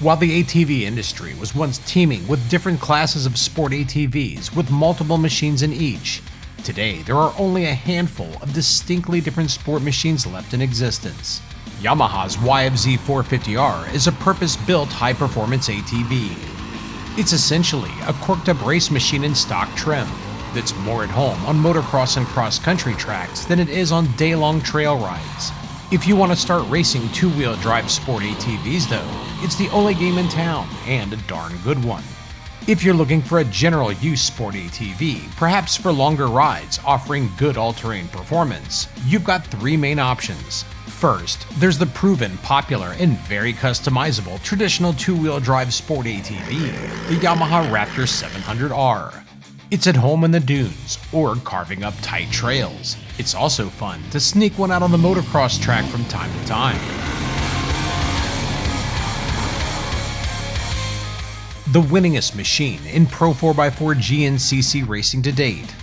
While the ATV industry was once teeming with different classes of sport ATVs with multiple machines in each, today there are only a handful of distinctly different sport machines left in existence. Yamaha's YFZ 450R is a purpose-built high-performance ATV. It's essentially a corked-up race machine in stock trim that's more at home on motocross and cross-country tracks than it is on day-long trail rides. If you want to start racing two-wheel drive sport ATVs though, it's the only game in town, and a darn good one. If you're looking for a general use sport ATV, perhaps for longer rides offering good all-terrain performance, you've got three main options. First, there's the proven, popular, and very customizable traditional two-wheel drive sport ATV, the Yamaha Raptor 700R. It's at home in the dunes, or carving up tight trails. It's also fun to sneak one out on the motocross track from time to time. The winningest machine in Pro 4x4 GNCC racing to date,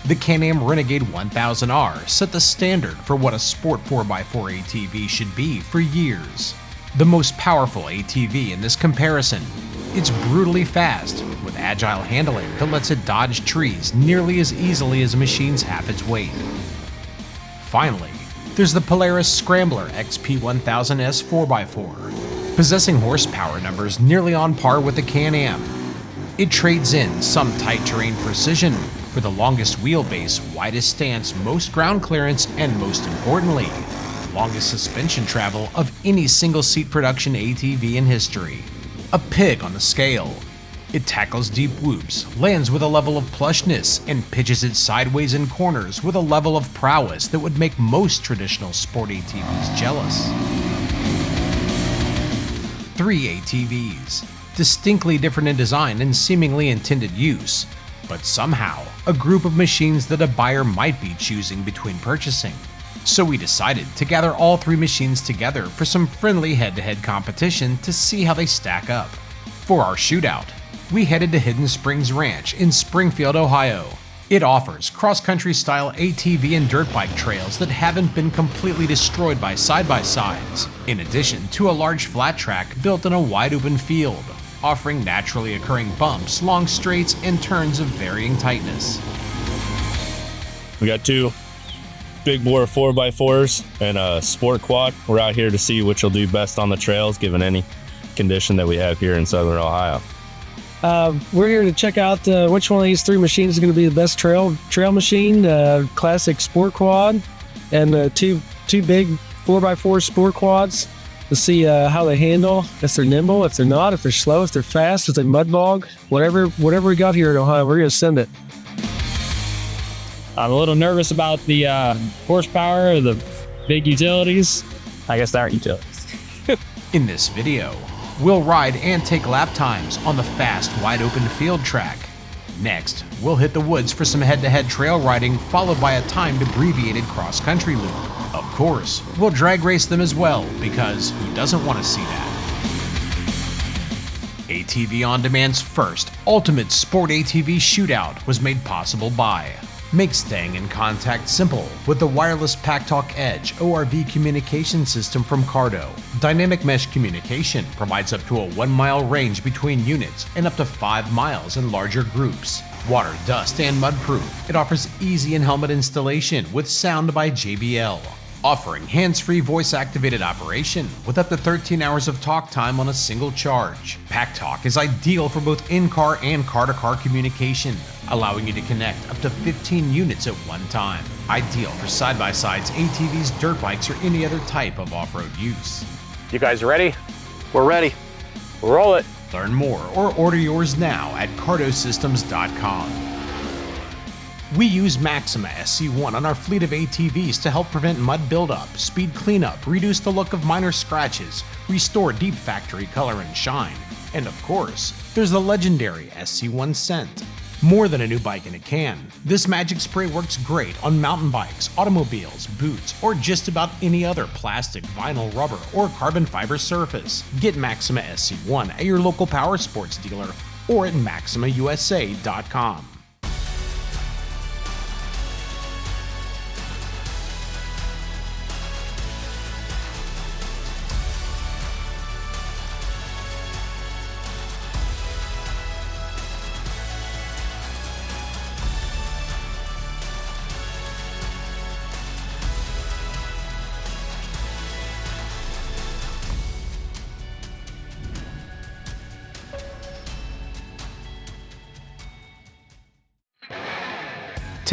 the Can-Am Renegade 1000R set the standard for what a sport 4x4 ATV should be for years. The most powerful ATV in this comparison. It's brutally fast, with agile handling that lets it dodge trees nearly as easily as a machine's half its weight. Finally, there's the Polaris Scrambler XP 1000S 4x4, possessing horsepower numbers nearly on par with the Can-Am. It trades in some tight terrain precision for the longest wheelbase, widest stance, most ground clearance, and most importantly, longest suspension travel of any single-seat production ATV in history. A pig on the scale. It tackles deep whoops, lands with a level of plushness, and pitches it sideways in corners with a level of prowess that would make most traditional sport ATVs jealous. 3 ATVs, distinctly different in design and seemingly intended use, but somehow a group of machines that a buyer might be choosing between purchasing. So we decided to gather all 3 machines together for some friendly head-to-head competition to see how they stack up. For our shootout, we headed to Hidden Springs Ranch in Springfield, Ohio. It offers cross-country style ATV and dirt bike trails that haven't been completely destroyed by side-by-sides, in addition to a large flat track built in a wide open field, offering naturally occurring bumps, long straights, and turns of varying tightness. We got 2 big bore 4x4s and a sport quad. We're out here to see which will do best on the trails given any condition that we have here in Southern Ohio. We're here to check out which one of these 3 machines is going to be the best trail machine, classic sport quad, and two big 4x4 sport quads to see how they handle, if they're nimble, if they're not, if they're slow, if they're fast, if they mud bog, whatever we got here in Ohio, we're going to send it. I'm a little nervous about the horsepower of the big utilities. I guess they aren't utilities. In this video, we'll ride and take lap times on the fast, wide-open field track. Next, we'll hit the woods for some head-to-head trail riding, followed by a timed abbreviated cross-country loop. Of course, we'll drag race them as well, because who doesn't want to see that? ATV On Demand's first ultimate sport ATV shootout was made possible by make staying in contact simple with the wireless PackTalk Edge ORV communication system from Cardo. Dynamic mesh communication provides up to a 1-mile range between units and up to 5 miles in larger groups. Water, dust, and mud proof. It offers easy in-helmet installation with sound by JBL. Offering hands-free voice-activated operation with up to 13 hours of talk time on a single charge. PackTalk is ideal for both in-car and car-to-car communication, allowing you to connect up to 15 units at one time. Ideal for side-by-sides, ATVs, dirt bikes, or any other type of off-road use. You guys ready? We're ready. Roll it. Learn more or order yours now at cardosystems.com. We use Maxima SC1 on our fleet of ATVs to help prevent mud buildup, speed cleanup, reduce the look of minor scratches, restore deep factory color and shine, and of course, there's the legendary SC1 scent. More than a new bike in a can, this magic spray works great on mountain bikes, automobiles, boots, or just about any other plastic, vinyl, rubber, or carbon fiber surface. Get Maxima SC1 at your local power sports dealer or at maximausa.com.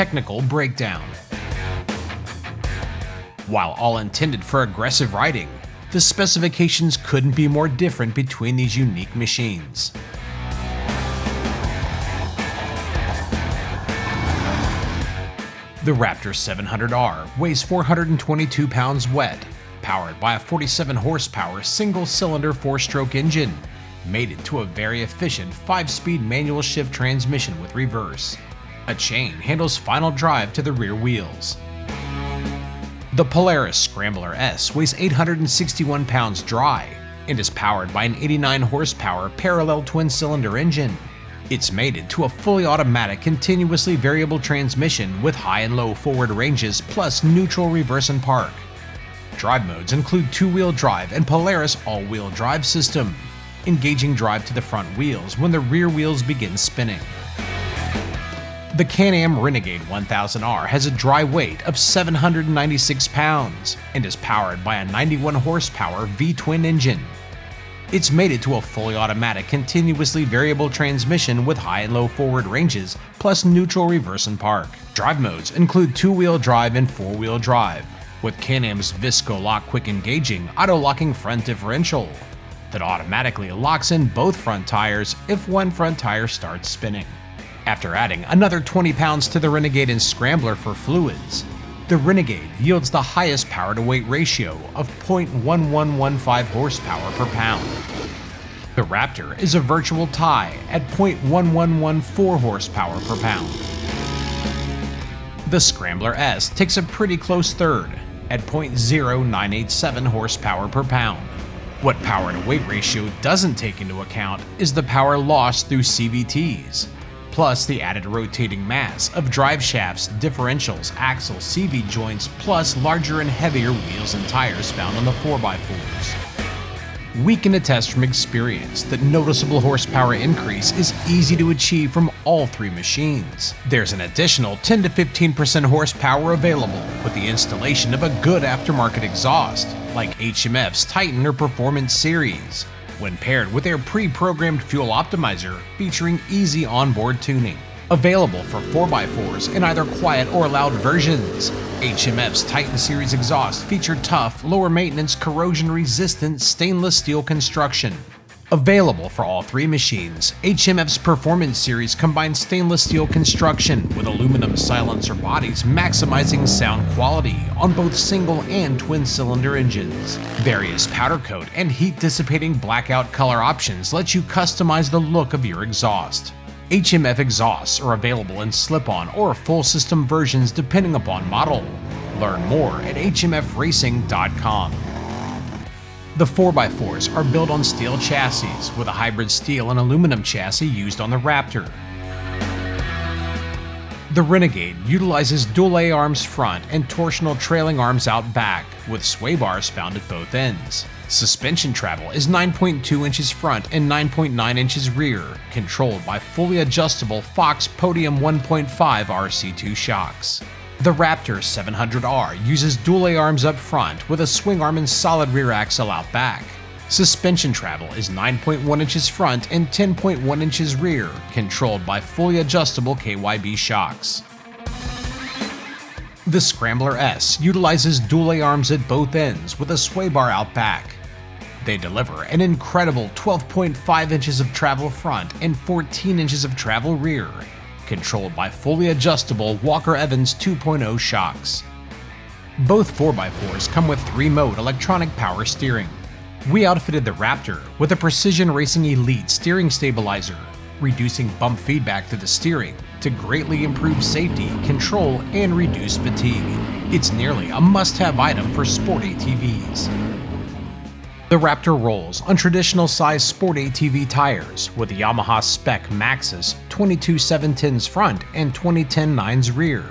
technical breakdown. While all intended for aggressive riding, the specifications couldn't be more different between these unique machines. The Raptor 700R weighs 422 pounds wet, powered by a 47 horsepower single-cylinder 4-stroke engine, mated to a very efficient 5-speed manual shift transmission with reverse. A chain handles final drive to the rear wheels. The Polaris Scrambler S weighs 861 pounds dry and is powered by an 89 horsepower parallel twin-cylinder engine. It's mated to a fully automatic continuously variable transmission with high and low forward ranges plus neutral reverse and park. Drive modes include 2-wheel drive and Polaris all-wheel drive system, engaging drive to the front wheels when the rear wheels begin spinning. The Can-Am Renegade 1000R has a dry weight of 796 pounds and is powered by a 91 horsepower V-twin engine. It's mated to a fully automatic continuously variable transmission with high and low forward ranges plus neutral reverse and park. Drive modes include 2-wheel drive and 4-wheel drive, with Can-Am's Visco Lock quick engaging auto-locking front differential that automatically locks in both front tires if one front tire starts spinning. After adding another 20 pounds to the Renegade and Scrambler for fluids, the Renegade yields the highest power-to-weight ratio of 0.1115 horsepower per pound. The Raptor is a virtual tie at 0.1114 horsepower per pound. The Scrambler S takes a pretty close third at 0.0987 horsepower per pound. What power-to-weight ratio doesn't take into account is the power lost through CVTs, plus the added rotating mass of drive shafts, differentials, axles, CV joints, plus larger and heavier wheels and tires found on the 4x4s. We can attest from experience that noticeable horsepower increase is easy to achieve from all three machines. There's an additional 10 to 15% horsepower available with the installation of a good aftermarket exhaust, like HMF's Titan or Performance Series, when paired with their pre-programmed fuel optimizer featuring easy onboard tuning. Available for 4x4s in either quiet or loud versions, HMF's Titan Series exhaust feature tough, lower maintenance, corrosion-resistant stainless steel construction. Available for all three machines, HMF's Performance Series combines stainless steel construction with aluminum silencer bodies, maximizing sound quality on both single and twin-cylinder engines. Various powder coat and heat-dissipating blackout color options let you customize the look of your exhaust. HMF exhausts are available in slip-on or full system versions depending upon model. Learn more at hmfracing.com. The 4x4s are built on steel chassis with a hybrid steel and aluminum chassis used on the Raptor. The Renegade utilizes dual A-arms front and torsional trailing arms out back, with sway bars found at both ends. Suspension travel is 9.2 inches front and 9.9 inches rear, controlled by fully adjustable Fox Podium 1.5 RC2 shocks. The Raptor 700R uses dual A-arms up front with a swing arm and solid rear axle out back. Suspension travel is 9.1 inches front and 10.1 inches rear, controlled by fully adjustable KYB shocks. The Scrambler S utilizes dual A-arms at both ends with a sway bar out back. They deliver an incredible 12.5 inches of travel front and 14 inches of travel rear, controlled by fully adjustable Walker Evans 2.0 shocks. Both 4x4s come with 3-mode electronic power steering. We outfitted the Raptor with a Precision Racing Elite steering stabilizer, reducing bump feedback to the steering to greatly improve safety, control, and reduce fatigue. It's nearly a must-have item for sport ATVs. The Raptor rolls on traditional size sport ATV tires with the Yamaha Spec Maxxis 22 710s front and 2010 9s rear,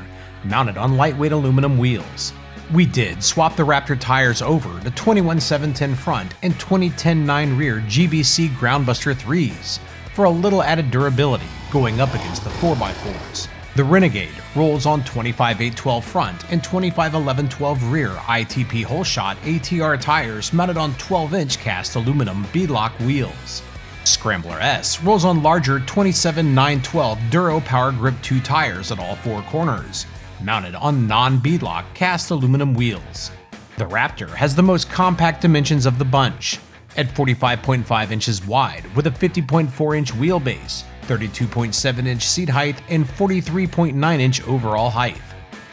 mounted on lightweight aluminum wheels. We did swap the Raptor tires over to 21 710 front and 2010 9 rear GBC Groundbuster 3s for a little added durability going up against the 4x4s. The Renegade rolls on 25 812 front and 25 1112 rear ITP whole shot ATR tires mounted on 12-inch cast aluminum beadlock wheels. Scrambler S rolls on larger 27-912 Duro Power Grip 2 tires at all four corners, mounted on non-beadlock cast aluminum wheels. The Raptor has the most compact dimensions of the bunch, at 45.5 inches wide with a 50.4-inch wheelbase, 32.7-inch seat height, and 43.9-inch overall height.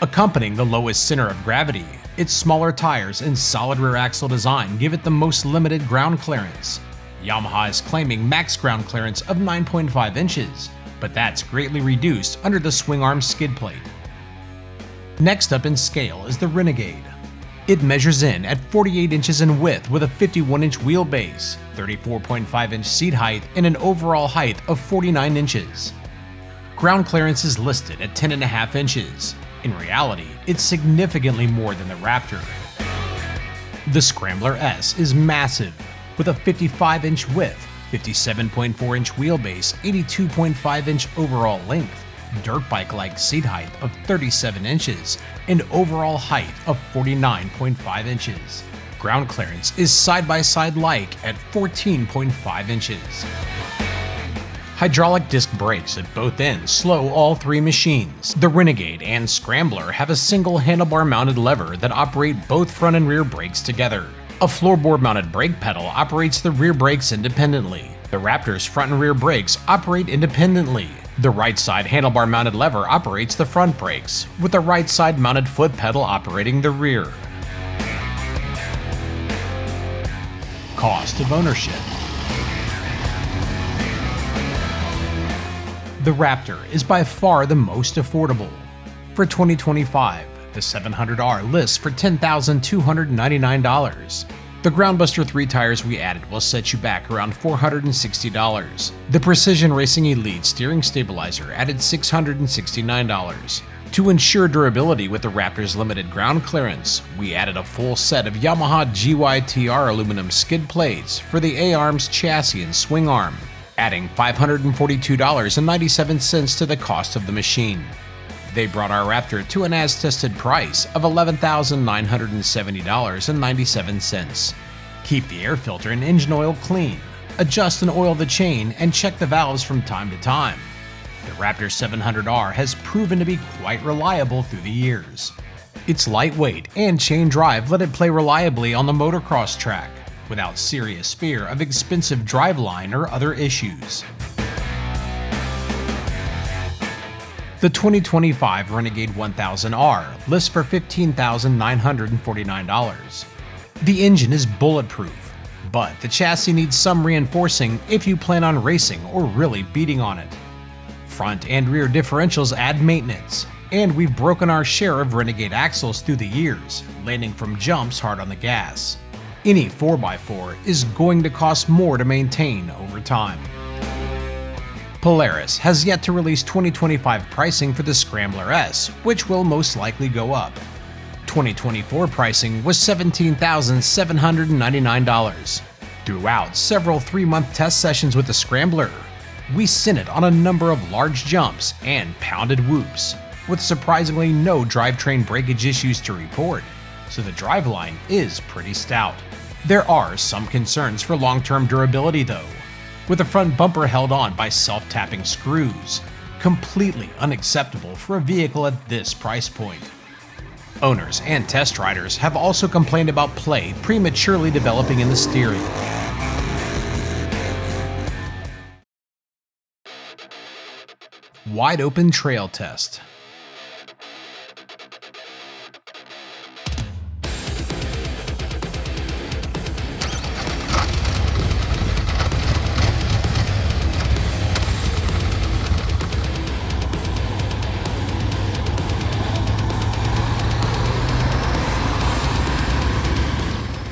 Accompanying the lowest center of gravity, its smaller tires and solid rear axle design give it the most limited ground clearance. Yamaha is claiming max ground clearance of 9.5 inches, but that's greatly reduced under the swing arm skid plate. Next up in scale is the Renegade. It measures in at 48 inches in width with a 51-inch wheelbase, 34.5-inch seat height, and an overall height of 49 inches. Ground clearance is listed at 10.5 inches. In reality, it's significantly more than the Raptor. The Scrambler S is massive, with a 55-inch width, 57.4-inch wheelbase, 82.5-inch overall length, dirt bike-like seat height of 37 inches, and overall height of 49.5 inches. Ground clearance is side-by-side-like at 14.5 inches. Hydraulic disc brakes at both ends slow all three machines. The Renegade and Scrambler have a single handlebar-mounted lever that operate both front and rear brakes together. A floorboard-mounted brake pedal operates the rear brakes independently. The Raptor's front and rear brakes operate independently. The right side handlebar-mounted lever operates the front brakes, with the right side mounted foot pedal operating the rear. Cost of ownership. The Raptor is by far the most affordable. For 2025, the 700R lists for $10,299. The Groundbuster 3 tires we added will set you back around $460. The Precision Racing Elite steering stabilizer added $669. To ensure durability with the Raptor's limited ground clearance, we added a full set of Yamaha GYTR aluminum skid plates for the A-arms chassis and swing arm, adding $542.97 to the cost of the machine. They brought our Raptor to an as-tested price of $11,970.97. Keep the air filter and engine oil clean, adjust and oil the chain, and check the valves from time to time. The Raptor 700R has proven to be quite reliable through the years. Its lightweight and chain drive let it play reliably on the motocross track, without serious fear of expensive driveline or other issues. The 2025 Renegade 1000R lists for $15,949. The engine is bulletproof, but the chassis needs some reinforcing if you plan on racing or really beating on it. Front and rear differentials add maintenance, and we've broken our share of Renegade axles through the years, landing from jumps hard on the gas. Any 4x4 is going to cost more to maintain over time. Polaris has yet to release 2025 pricing for the Scrambler S, which will most likely go up. 2024 pricing was $17,799. Throughout several 3-month test sessions with the Scrambler, we sent it on a number of large jumps and pounded whoops, with surprisingly no drivetrain breakage issues to report, so the driveline is pretty stout. There are some concerns for long-term durability though, with the front bumper held on by self-tapping screws, completely unacceptable for a vehicle at this price point. Owners and test riders have also complained about play prematurely developing in the steering. Wide open trail test.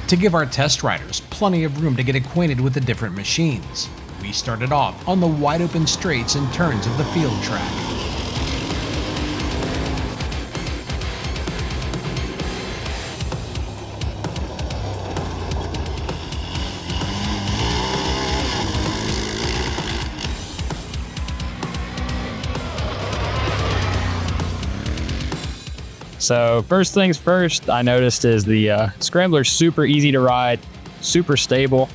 To give our test riders plenty of room to get acquainted with the different machines, we started off on the wide open straights and turns of the field track. So first things first, I noticed is the Scrambler's super easy to ride, super stable.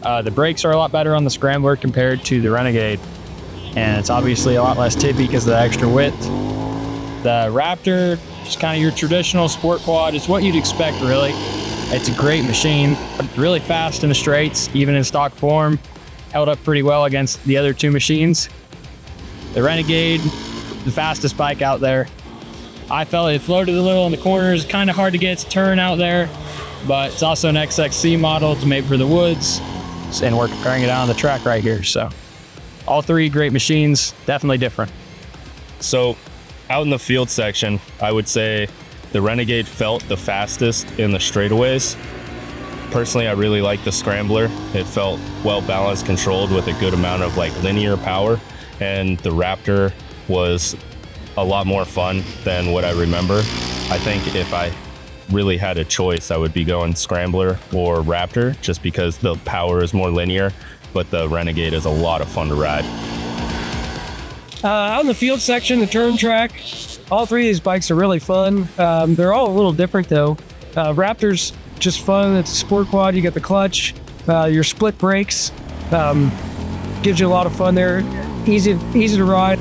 The brakes are a lot better on the Scrambler compared to the Renegade, and it's obviously a lot less tippy because of the extra width. The Raptor, just kind of your traditional sport quad. It's what you'd expect, really. It's a great machine, really fast in the straights, even in stock form. Held up pretty well against the other two machines. The Renegade, the fastest bike out there. I felt it floated a little in the corners, kind of hard to get its turn out there, but it's also an XXC model. It's made for the woods, and we're comparing it out on the track right here. So all three great machines, definitely different. So out in the field section, I would say the Renegade felt the fastest in the straightaways. Personally, I really like the Scrambler. It felt well balanced, controlled with a good amount of like linear power. And the Raptor was a lot more fun than what I remember. I think if I really had a choice, I would be going Scrambler or Raptor, just because the power is more linear, but the Renegade is a lot of fun to ride. Out in the field section, the turn track, all three of these bikes are really fun. They're all a little different though. Raptor's just fun. It's a sport quad. You got the clutch, your split brakes, gives you a lot of fun there. Easy to ride.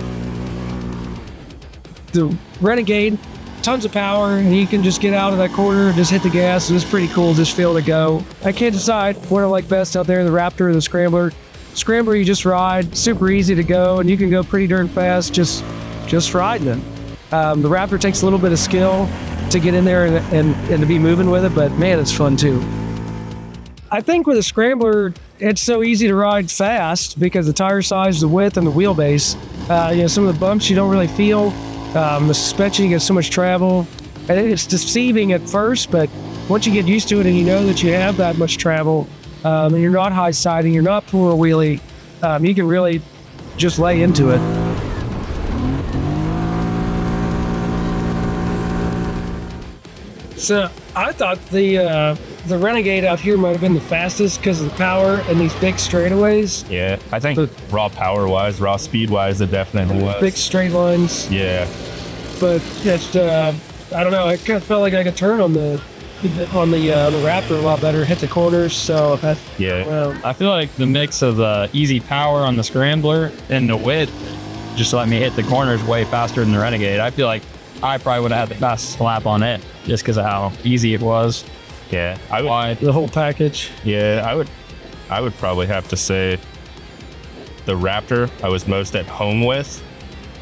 The Renegade, tons of power, and you can just get out of that corner and just hit the gas, and it's pretty cool. Just feel to go. I can't decide what I like best out there, the Raptor or the Scrambler. Scrambler, you just ride, super easy to go, and you can go pretty darn fast just riding it. The Raptor takes a little bit of skill to get in there and to be moving with it, but man, it's fun too. I think with a Scrambler, it's so easy to ride fast because the tire size, the width, and the wheelbase. Some of the bumps you don't really feel. The suspension, you get so much travel. And it's deceiving at first, but once you get used to it and you know that you have that much travel, and you're not high siding, you're not pulling a wheelie, you can really just lay into it. So I thought the Renegade out here might have been the fastest because of the power and these big straightaways. Yeah, I think raw power-wise, raw speed-wise, it definitely was. Big straight lines. Yeah. But it's, I don't know, I kind of felt like I could turn on the Raptor a lot better, hit the corners, so I feel like the mix of the easy power on the Scrambler and the width just let me hit the corners way faster than the Renegade. I feel like I probably would have had the fastest lap on it just because of how easy it was. Yeah, the whole package. Yeah, I would probably have to say the Raptor I was most at home with.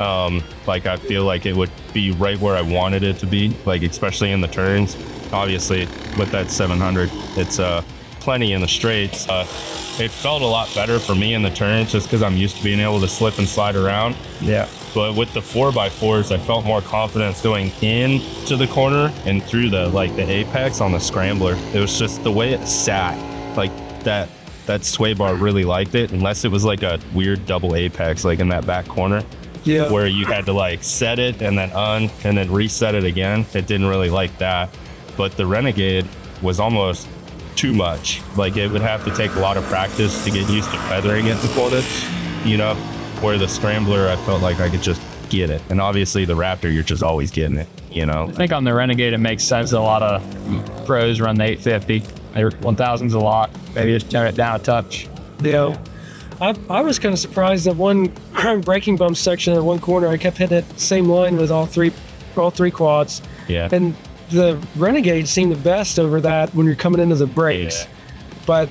I feel like it would be right where I wanted it to be, like especially in the turns. Obviously, with that 700, it's plenty in the straights. It felt a lot better for me in the turns just because I'm used to being able to slip and slide around. Yeah. But with the 4x4s, I felt more confidence going into the corner and through the apex on the Scrambler. It was just the way it sat, like that sway bar really liked it, unless it was like a weird double apex, like in that back corner. Yeah. Where you had to like set it and then reset it again. It didn't really like that. But the Renegade was almost too much. Like it would have to take a lot of practice to get used to feathering it in corners, where the Scrambler, I felt like I could just get it. And obviously the Raptor, you're just always getting it, I think on the Renegade, it makes sense. A lot of pros run the 850. Their 1000's a lot. Maybe just turn it down a touch. Yeah. I was kind of surprised that one braking bump section in one corner, I kept hitting that same line with all three quads. Yeah. And the Renegade seemed the best over that when you're coming into the brakes. Yeah. But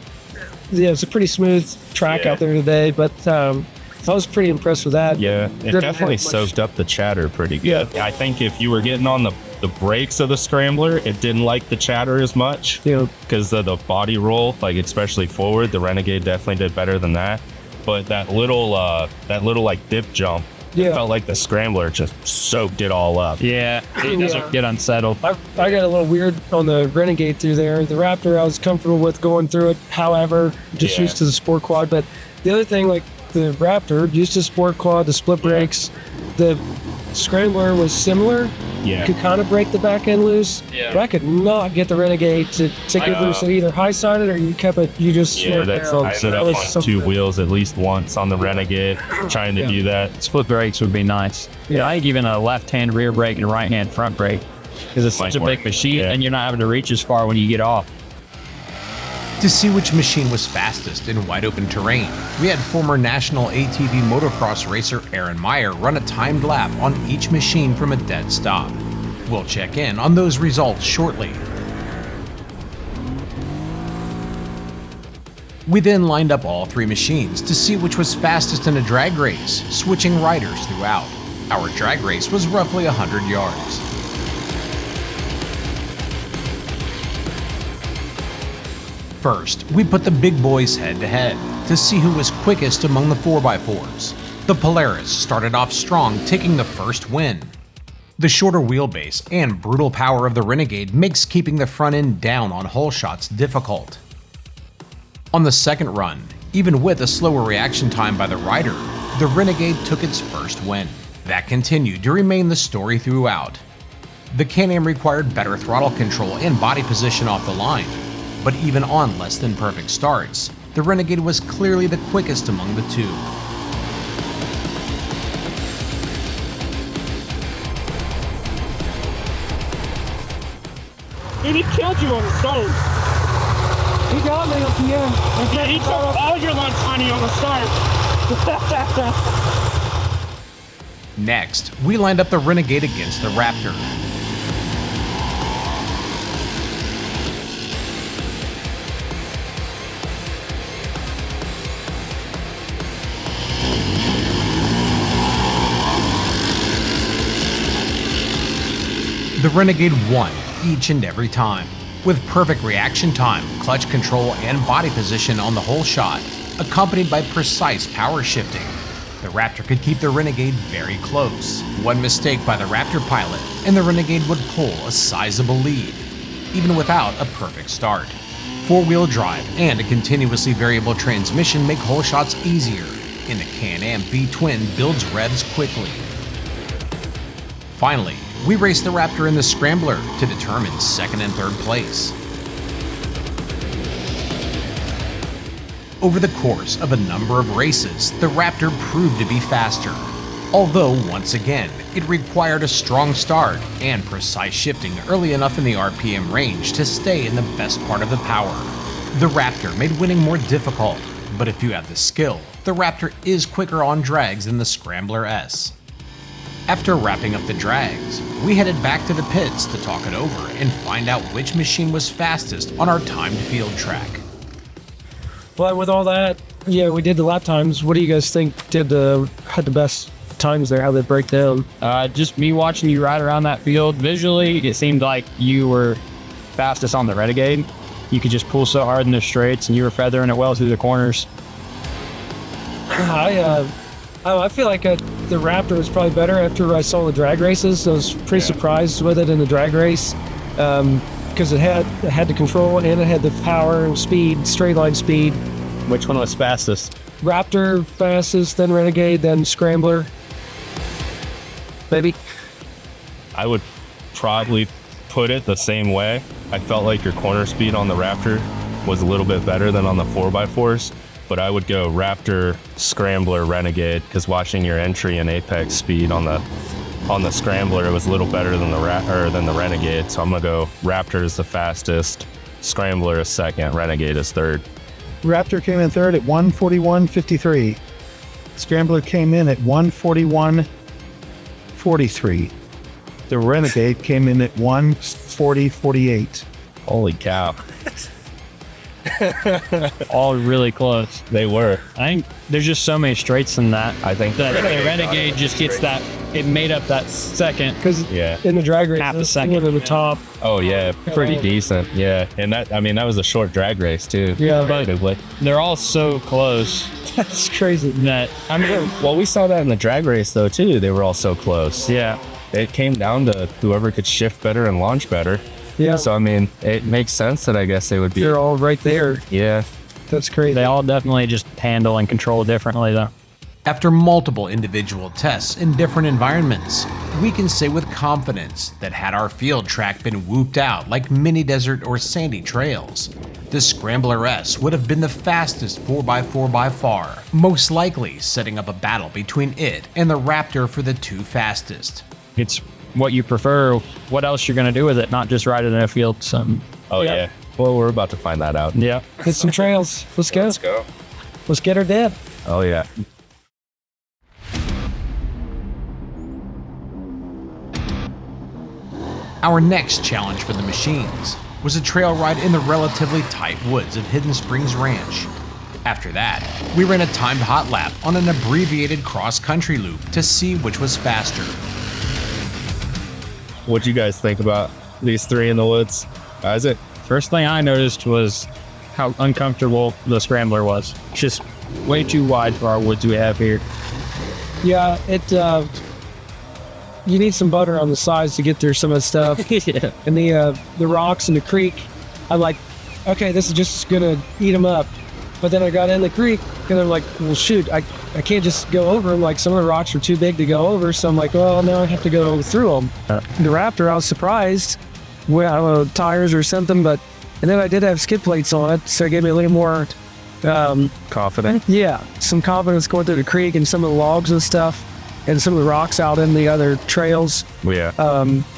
yeah, it's a pretty smooth track out there today, but I was pretty impressed with that. Yeah, it definitely soaked up the chatter pretty good. Yeah. I think if you were getting on the brakes of the Scrambler, it didn't like the chatter as much because of the body roll, like especially forward. The Renegade definitely did better than that. But that little like dip jump, it felt like the Scrambler just soaked it all up. Yeah, it doesn't get unsettled. I got a little weird on the Renegade through there. The Raptor I was comfortable with going through it, however, just used to the sport quad. But the other thing, like the Raptor, used to sport quad, the split brakes. The Scrambler was similar. Yeah. Could kind of break the back end loose. Yeah. But I could not get the Renegade to get loose. It either high-sided or you just slowed down. I ended up on two wheels at least once on the Renegade trying to do that. Split brakes would be nice. Yeah, I think even a left-hand rear brake and a right-hand front brake, because it's such a big machine and you're not having to reach as far when you get off. To see which machine was fastest in wide open terrain, we had former national ATV motocross racer Aaron Meyer run a timed lap on each machine from a dead stop. We'll check in on those results shortly. We then lined up all three machines to see which was fastest in a drag race, switching riders throughout. Our drag race was roughly 100 yards. First, we put the big boys head to head to see who was quickest among the 4x4s. The Polaris started off strong, taking the first win. The shorter wheelbase and brutal power of the Renegade makes keeping the front end down on hole shots difficult. On the second run, even with a slower reaction time by the rider, the Renegade took its first win. That continued to remain the story throughout. The Can-Am required better throttle control and body position off the line, but even on less than perfect starts, the Renegade was clearly the quickest among the two. And he killed you on the start. He got me at the end. Yeah, he took all your lunch money on the start. Next, we lined up the Renegade against the Raptor. The Renegade won each and every time, with perfect reaction time, clutch control, and body position on the hole shot, accompanied by precise power shifting. The Raptor could keep the Renegade very close. One mistake by the Raptor pilot, and the Renegade would pull a sizable lead, even without a perfect start. Four-wheel drive and a continuously variable transmission make hole shots easier, and the Can-Am V-twin builds revs quickly. Finally, we raced the Raptor in the Scrambler to determine second and third place. Over the course of a number of races, the Raptor proved to be faster, although once again, it required a strong start and precise shifting early enough in the RPM range to stay in the best part of the power. The Raptor made winning more difficult, but if you have the skill, the Raptor is quicker on drags than the Scrambler S. After wrapping up the drags, we headed back to the pits to talk it over and find out which machine was fastest on our timed field track. Well, with all that, yeah, we did the lap times. What do you guys think had the best times there? How they break down? Just me watching you ride around that field, visually, it seemed like you were fastest on the Renegade. You could just pull so hard in the straights, and you were feathering it well through the corners. I feel like the Raptor was probably better after I saw the drag races. I was pretty surprised with it in the drag race because it had the control and it had the power and speed, straight line speed. Which one was fastest? Raptor fastest, then Renegade, then Scrambler. Maybe. I would probably put it the same way. I felt like your corner speed on the Raptor was a little bit better than on the 4x4s, but I would go Raptor, Scrambler, Renegade, because watching your entry and apex speed on the Scrambler, it was a little better than the Renegade. So I'm gonna go Raptor is the fastest, Scrambler is second, Renegade is third. Raptor came in third at 141.53. Scrambler came in at 141.43. The Renegade came in at 140.48. Holy cow. All really close. They were. I think there's just so many straights in that. I think that the Renegade just gets that. It made up that second. Because yeah, in the drag race, half a it's second at the top. Oh yeah, pretty decent. Yeah, and that was a short drag race too. Yeah, but they're all so close. That's crazy. That well, we saw that in the drag race though too. They were all so close. Yeah, it came down to whoever could shift better and launch better. Yeah. So I mean, it makes sense that I guess they would be. They're all right there. Yeah. That's crazy. They all definitely just handle and control differently though. After multiple individual tests in different environments, we can say with confidence that had our field track been whooped out like mini desert or sandy trails, the Scrambler S would have been the fastest 4x4 by far, most likely setting up a battle between it and the Raptor for the two fastest. It's what you prefer, what else you're going to do with it, not just ride it in a field. Oh yeah. Well, we're about to find that out. Yeah. Hit some trails. Let's go. Let's go. Let's get her dead. Oh yeah. Our next challenge for the machines was a trail ride in the relatively tight woods of Hidden Springs Ranch. After that, we ran a timed hot lap on an abbreviated cross-country loop to see which was faster. What'd you guys think about these three in the woods? Isaac? First thing I noticed was how uncomfortable the Scrambler was. Just way too wide for our woods we have here. Yeah, you need some butter on the sides to get through some of the stuff. Yeah. And the rocks in the creek, I'm like, okay, this is just gonna eat them up. But then I got in the creek and I'm like, well, shoot, I can't just go over them. Like, some of the rocks are too big to go over. So I'm like, well, now I have to go through them. The Raptor, I was surprised. Well, I don't know, tires or something, and then I did have skid plates on it. So it gave me a little more, Confident? yeah, some confidence going through the creek and some of the logs and stuff and some of the rocks out in the other trails. Yeah.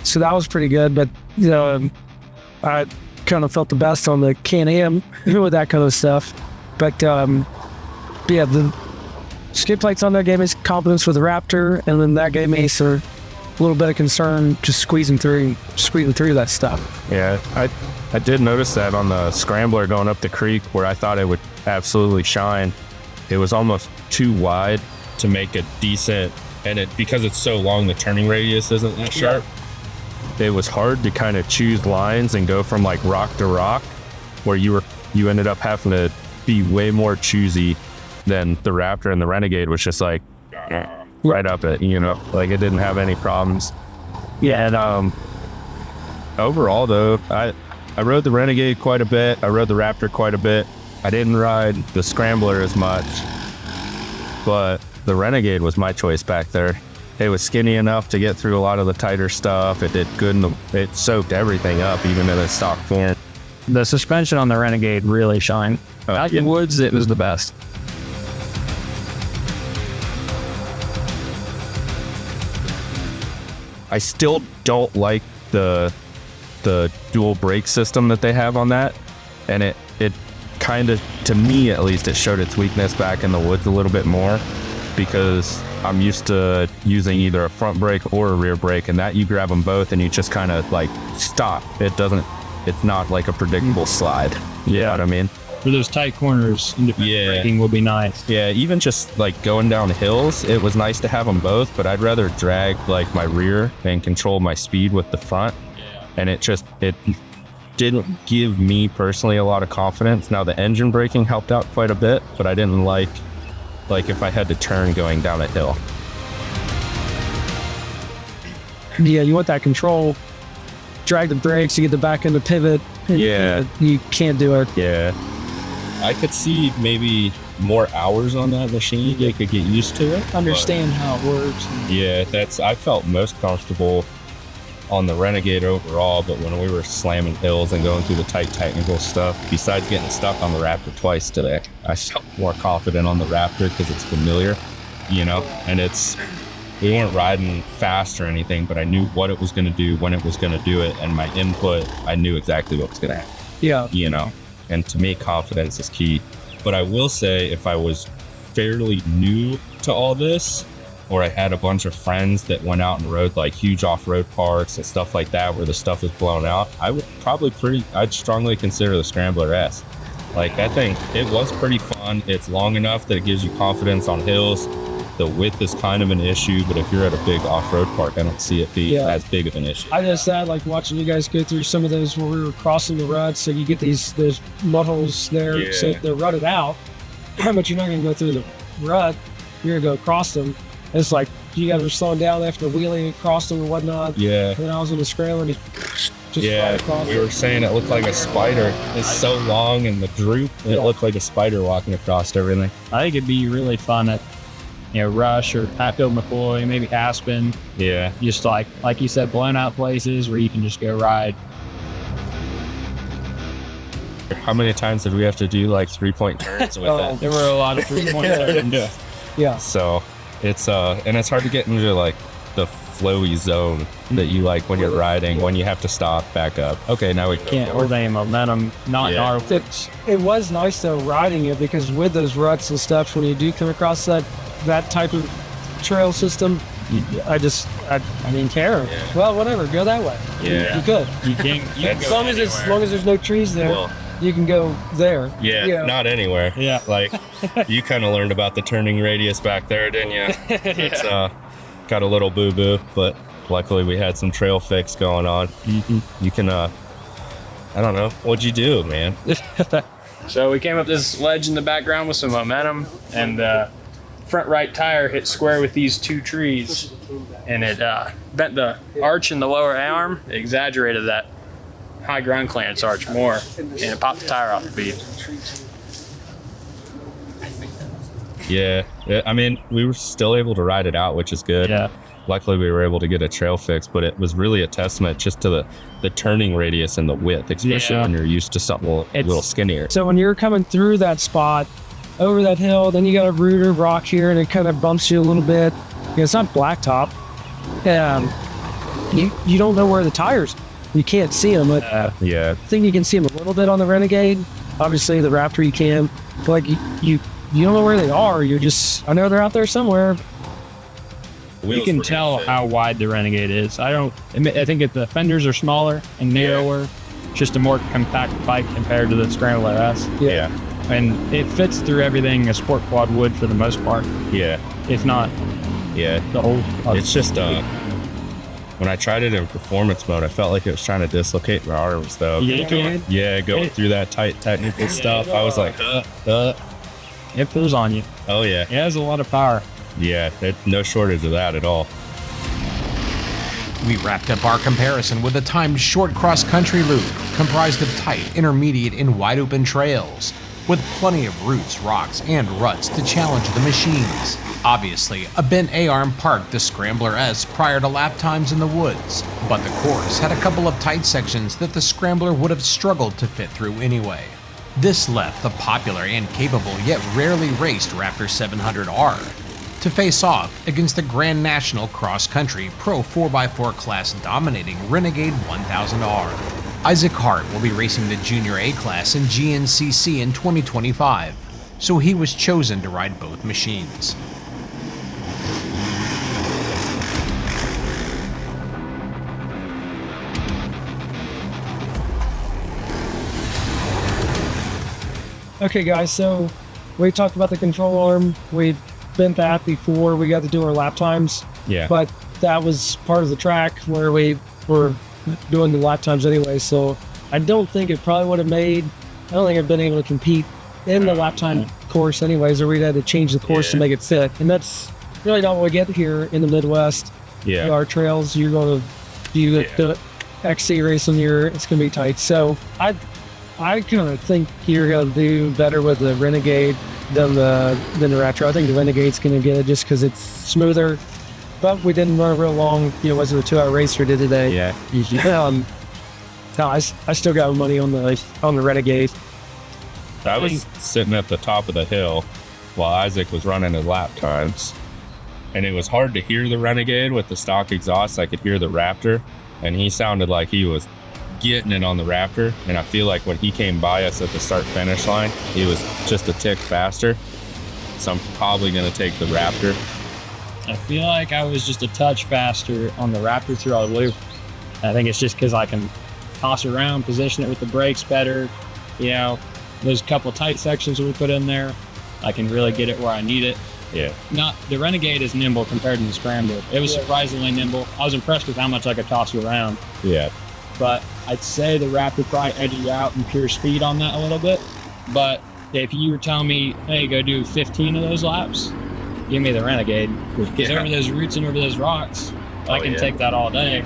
So that was pretty good, but you know, I kind of felt the best on the Can-Am with that kind of stuff. But yeah, the skid plates on there gave me confidence with the Raptor, and then that gave me a little bit of concern just squeezing through that stuff. Yeah, I did notice that on the Scrambler going up the creek where I thought it would absolutely shine. It was almost too wide to make a decent, and because it's so long, the turning radius isn't that sharp. It was hard to kind of choose lines and go from like rock to rock, where you ended up having to be way more choosy than the Raptor, and the Renegade was just like right up it, you know, like it didn't have any problems. Yeah, and overall though, I rode the Renegade quite a bit. I rode the Raptor quite a bit. I didn't ride the Scrambler as much, but the Renegade was my choice back there. It was skinny enough to get through a lot of the tighter stuff. It did good, it soaked everything up, even in its stock form. The suspension on the Renegade really shined. Out in woods, it was the best. I still don't like the dual brake system that they have on that, and it kind of, to me at least, it showed its weakness back in the woods a little bit more, because I'm used to using either a front brake or a rear brake, and that you grab them both and you just kind of like stop. It's not like a predictable slide. You know what I mean? For those tight corners, independent braking will be nice. Yeah, even just like going down hills, it was nice to have them both, but I'd rather drag like my rear and control my speed with the front. And it didn't give me personally a lot of confidence. Now the engine braking helped out quite a bit, but I didn't like if I had to turn going down a hill. Yeah, you want that control. Drag the brakes, you get the back end to pivot. Yeah. You can't do it. Yeah. I could see maybe more hours on that machine. They could get used to it. Understand how it works. Yeah, I felt most comfortable on the Renegade overall, but when we were slamming hills and going through the tight technical stuff, besides getting stuck on the Raptor twice today, I felt more confident on the Raptor because it's familiar, you know, and we weren't riding fast or anything, but I knew what it was going to do, when it was going to do it, and my input, I knew exactly what was going to happen. Yeah. You know, and to me, confidence is key. But I will say, if I was fairly new to all this, or I had a bunch of friends that went out and rode like huge off-road parks and stuff like that where the stuff was blown out, I would I'd strongly consider the Scrambler S. Like, that thing, it was pretty fun. It's long enough that it gives you confidence on hills. The width is kind of an issue, but if you're at a big off-road park, I don't see it be as big of an issue. I just like watching you guys go through some of those where we were crossing the ruts, so you get those mud holes there, so they're rutted out, but you're not going to go through the rut, you're going to go across them. It's like you guys were slowing down after wheeling across them and whatnot. Yeah. And then I was on the Scrambler and just fly across. We were saying it looked like a spider. It's so long and the droop, it looked like a spider walking across everything. I think it'd be really fun at, Rush or Hatfield McCoy, maybe Aspen. Yeah. Just like you said, blown out places where you can just go ride. How many times did we have to do like 3-point turns with it? There were a lot of 3-point turns. Yeah. So it's and it's hard to get into like the flowy zone that you like when you're riding, when you have to stop, back up. Okay, now we Can't hold any momentum, not Yeah. our It was nice though riding it, because with those ruts and stuff, when you do come across that type of trail system, I didn't care. Yeah. Well, whatever, go that way. Yeah. You could. You can As long as there's no trees there, Well, you can go there. yeah, You know. not anywhere. Yeah. Like, you kind of learned about the turning radius back there, didn't you? It's got a little boo-boo, but luckily we had some trail fix going on. You can, I don't know, what'd you do, man? So we came up this ledge in the background with some momentum, and front right tire hit square with these two trees, and it bent the arch in the lower arm. It exaggerated that high ground clearance arch more, and it popped the tire off the bead. Yeah, I mean, we were still able to ride it out, which is good. Yeah. Luckily, we were able to get a trail fix, but it was really a testament just to the turning radius and the width, especially Yeah. when you're used to something a little skinnier. So when you're coming through that spot, over that hill, then you got a rooter rock here, and it kind of bumps you a little bit. It's not blacktop. You don't know where the tires. You can't see them. But Yeah, I think you can see them a little bit on the Renegade. Obviously, the Raptor you can. But like you don't know where they are. I know they're out there somewhere. You can tell how wide the Renegade is. I think the fenders are smaller and narrower, just a more compact bike compared to the Scrambler S. yeah, And it fits through everything a sport quad would for the most part, yeah, if not yeah. the whole. It's just when I tried it in performance mode, I felt like it was trying to dislocate my arms, though. Yeah, going through that tight technical stuff, I was like, It pulls on you. oh yeah, It has a lot of power. yeah. No shortage of that at all. We wrapped up our comparison with a timed short cross-country loop comprised of tight, intermediate, and wide-open trails, with plenty of roots, rocks, and ruts to challenge the machines. Obviously, a bent A-arm parked the Scrambler S prior to lap times in the woods, but the course had a couple of tight sections that the Scrambler would have struggled to fit through anyway. This left the popular and capable yet rarely raced Raptor 700R to face off against the Grand National Cross Country Pro 4x4 class dominating Renegade 1000R. Isaac Hart will be racing the Junior A class in GNCC in 2025, so he was chosen to ride both machines. Okay, guys, so we talked about the control arm. We bent that before we got to do our lap times. Yeah. But that was part of the track where we were doing the lap times anyway. So I don't think it probably would have I don't think I've been able to compete in the lap time course anyways, or we'd had to change the course to make it fit. And that's really not what we get here in the Midwest. Yeah. Our trails, you're going to do the XC racing here, it's going to be tight. So I kind of think you're going to do better with the Renegade than the Raptor. I think the Renegade's going to get it just because it's smoother. But we didn't run a real long, was it a 2-hour race we did today? Yeah. No, I still got money on the Renegade. I was sitting at the top of the hill while Isaac was running his lap times, and it was hard to hear the Renegade with the stock exhaust. I could hear the Raptor, and he sounded like he was getting it on the Raptor, and I feel like when he came by us at the start finish line, he was just a tick faster. So I'm probably going to take the Raptor. I feel like I was just a touch faster on the Raptor through our loop. I think it's just because I can toss around, position it with the brakes better. Those couple tight sections we put in there, I can really get it where I need it. Yeah. The Renegade is nimble compared to the Scrambler. It was surprisingly nimble. I was impressed with how much I could toss it around. Yeah. But I'd say the Raptor probably edged you out in pure speed on that a little bit. But if you were telling me, hey, go do 15 of those laps, give me the Renegade. Because over those roots and over those rocks, I can take that all day.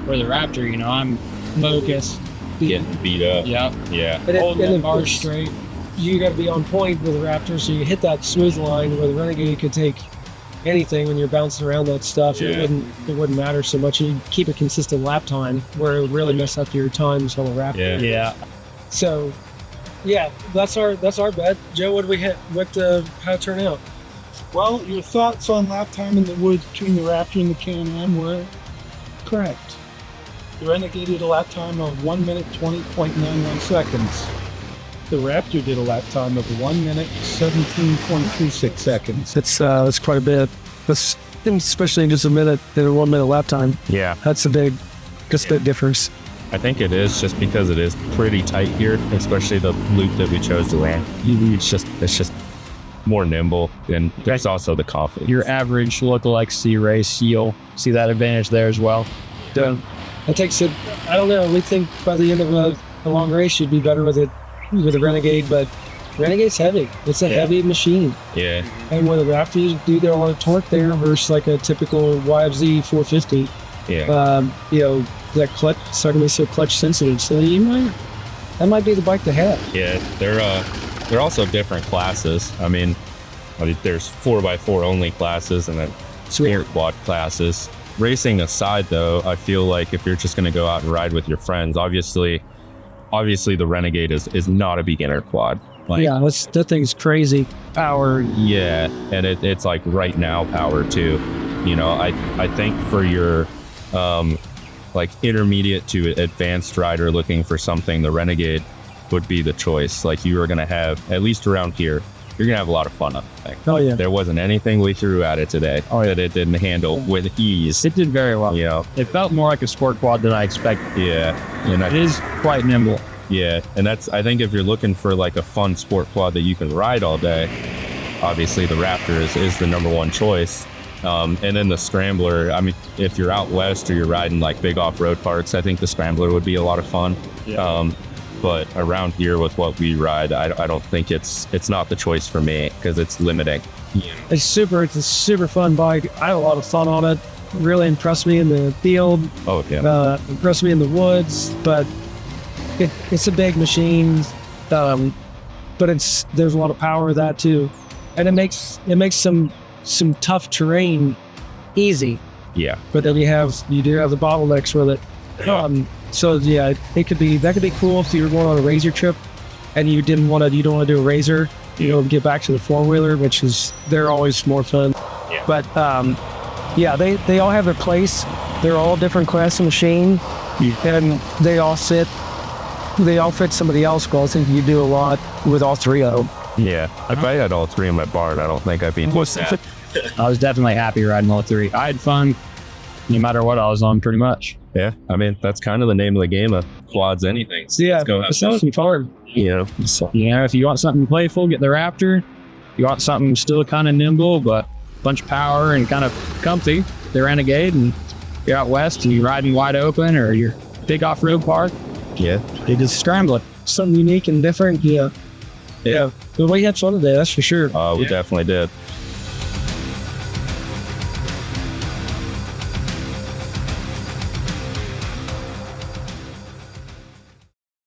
For the Raptor, I'm focused. Getting beat up. Yep. Yeah. Holding the bar straight. You got to be on point with the Raptor, so you hit that smooth line where the Renegade could take anything when you're bouncing around that stuff. Yeah. It wouldn't matter so much. You keep a consistent lap time where it would really mess up your times on the Raptor. Yeah. So, that's our bet. Joe, what did we hit? How it turn out? Well, your thoughts on lap time in the woods between the Raptor and the Can-Am, correct. The Renegade did a lap time of 1 minute 20.91 seconds. The Raptor did a lap time of 1 minute 17.36 seconds. That's quite a bit. That's especially in just a 1 minute lap time. Yeah. That's a big difference. I think it is just because it is pretty tight here, especially the loop that we chose to land. It's just more nimble, and there's also the coffee. Your average lookalike C race, you'll see that advantage there as well. Yeah. That takes it. I don't know. We think by the end of a long race, you'd be better with a Renegade, but Renegade's heavy. It's a heavy machine. Yeah. And with a Raptor, you do get a lot of torque there versus like a typical YFZ 450. Yeah. That clutch, it's not going to be so clutch sensitive. So that might be the bike to have. Yeah, they're also different classes. I mean, there's 4x4 only classes and then sport quad classes. Racing aside, though, I feel like if you're just going to go out and ride with your friends, obviously the Renegade is not a beginner quad. Like, yeah, that thing's crazy power. Yeah, and it's like right now power too. I think for your like intermediate to advanced rider looking for something, the Renegade would be the choice. Like, you are going to have, at least around here, you're going to have a lot of fun on the thing. Oh, yeah. There wasn't anything we threw at it today that it didn't handle with ease. It did very well. Yeah. It felt more like a sport quad than I expected. Yeah. And it is quite nimble. Yeah. And I think if you're looking for like a fun sport quad that you can ride all day, obviously the Raptor is the number one choice. And then the Scrambler, I mean, if you're out west or you're riding like big off-road parts, I think the Scrambler would be a lot of fun. Yeah. But around here with what we ride, I don't think it's not the choice for me because it's limiting. Yeah. It's a super fun bike. I had a lot of fun on it. Really impressed me in the field. Oh, yeah. Impressed me in the woods, but it's a big machine. But there's a lot of power with that too. And it makes some tough terrain easy. Yeah. But then you do have the bottlenecks with it. So yeah, that could be cool if you were going on a razor trip and you don't want to do a razor, get back to the four-wheeler, they're always more fun. Yeah. But yeah, they all have their place. They're all different class of machine, and they all fit somebody else. But I think you do a lot with all three of them. Yeah, if I had all three in my barn, I don't think I'd be sad. I was definitely happy riding all three. I had fun no matter what I was on, pretty much. Yeah, I mean, that's kind of the name of the game of quads anything. So yeah, let's go have it sounds fun. If you want something playful, get the Raptor. You want something still kind of nimble, but a bunch of power and kind of comfy, the Renegade. And you're out west and you're riding wide open or you're big off-road park. Yeah. You just scramble it. Something unique and different. Yeah. But we had fun today, that's for sure. We definitely did.